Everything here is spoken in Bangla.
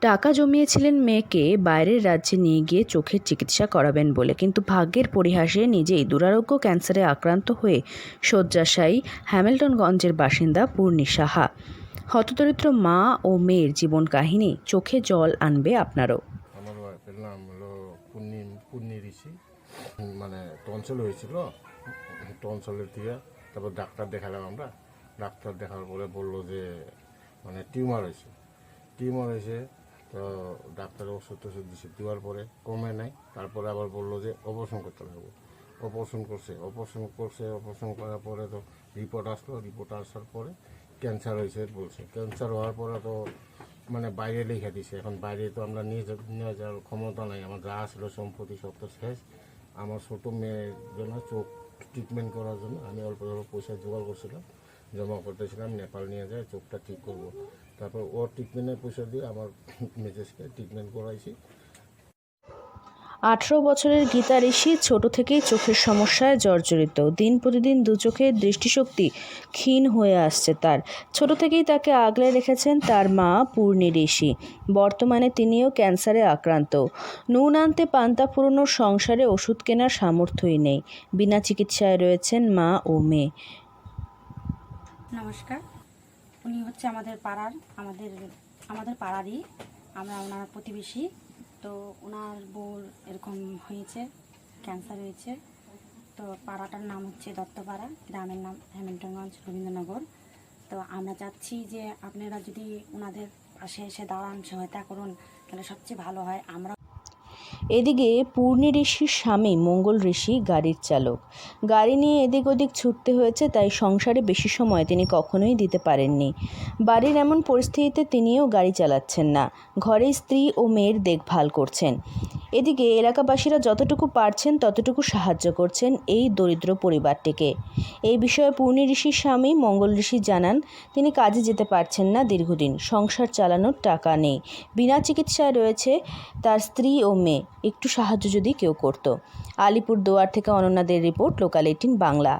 টাকা জমিয়েছিলেন মেয়েকে বাইরের রাজ্যে নিয়ে গিয়ে চোখের চিকিৎসা করাবেন বলে, কিন্তু ভাগ্যের পরিহাসে নিজেই দুরারোগ্য ক্যান্সারে আক্রান্ত হয়ে শয্যাশায়ী হ্যামিল্টনগঞ্জের বাসিন্দা পূর্ণি সাহা। হতদরিদ্র মা ও মেয়ের জীবন কাহিনী চোখে জল আনবে আপনারও। আমার ওয়াইফের নাম হলো পূর্ণি ঋষি। মানে টনসিল হয়েছিল, টনসিলের থেকে তারপর ডাক্তার দেখালাম আমরা। ডাক্তার দেখার পরে বললো যে মানে টিউমার হয়েছে। তো ডাক্তার ওষুধ টষুধ দিছে, দেওয়ার পরে কমে নাই। তারপরে আবার বললো যে অপারেশন করতে লাগবে। অপারেশন করার পরে তো রিপোর্ট আসার পরে ক্যান্সার হয়েছে বলছে। ক্যান্সার হওয়ার পরে তো মানে বাইরে লিখে দিছে। এখন বাইরে তো আমরা নিয়ে যাওয়ার ক্ষমতা নাই। আমার যা ছিল সম্পত্তি সব তো শেষ। আমার ছোটো মেয়ের জন্য চোখ ট্রিটমেন্ট করার জন্য আমি অল্প পয়সা জোগাড় করছিলাম, জমা করতেছিলাম, নেপাল নিয়ে যায় চোখটা ঠিক করব। তারপর ওর ট্রিটমেন্টের পয়সা দিয়ে আমার মেজেসকে ট্রিটমেন্ট করাইছি। 18 বছরের গীতা ঋষি ছোট থেকেই চোখের সমস্যায় জর্জরিত। দিন প্রতিদিন দু চোখের দৃষ্টিশক্তি ক্ষীণ হয়ে আসছে তার। ছোট থেকেই তাকে আগলে রেখেছেন তার মা পূর্ণি ঋষি। বর্তমানে তিনিও ক্যান্সারে আক্রান্ত। নুন আনতে পান্তা ফুরোনোর সংসারে ওষুধ কেনার সামর্থ্যই নেই। বিনা চিকিৎসায় রয়েছেন মা ও মেয়ে। নমস্কার। উনি হচ্ছে আমাদের পাড়ারই, আমরা ওনার প্রতিবেশী। তো ওনার বউর এরকম হয়েছে, ক্যান্সার হয়েছে। তো পাড়াটার নাম হচ্ছে দত্তপাড়া, গ্রামের নাম হ্যামিল্টনগঞ্জ, রবীন্দ্রনগর। তো আমরা চাচ্ছি যে আপনারা যদি ওনাদের পাশে এসে দাঁড়ান, সহায়তা করুন, তাহলে সবচেয়ে ভালো হয়। আমরা এদিকে পূর্ণি ঋষির স্বামী মঙ্গল ঋষি গাড়ির চালক। গাড়ি নিয়ে এদিক ওদিক ছুটতে হয়েছে, তাই সংসারে বেশি সময় তিনি কখনোই দিতে পারেননি। বাড়ির এমন পরিস্থিতিতে তিনিও গাড়ি চালাচ্ছেন না, ঘরে স্ত্রী ও মেয়ের দেখভাল করছেন। এদিকে এলাকাবাসীরা যতটুকু পারছেন ততটুকু সাহায্য করছেন এই দরিদ্র পরিবারটিকে। এই বিষয়ে পূর্ণি ঋষির স্বামী মঙ্গল ঋষি জানান, তিনি কাজে যেতে পারছেন না দীর্ঘদিন, সংসার চালানোর টাকা নেই, বিনা চিকিৎসায় রয়েছে তার স্ত্রী ও মেয়ে। একটু সাহায্য যদি কেউ করত। আলিপুরদুয়ার থেকে অনন্যাদের রিপোর্ট, লোকাল 18 বাংলা।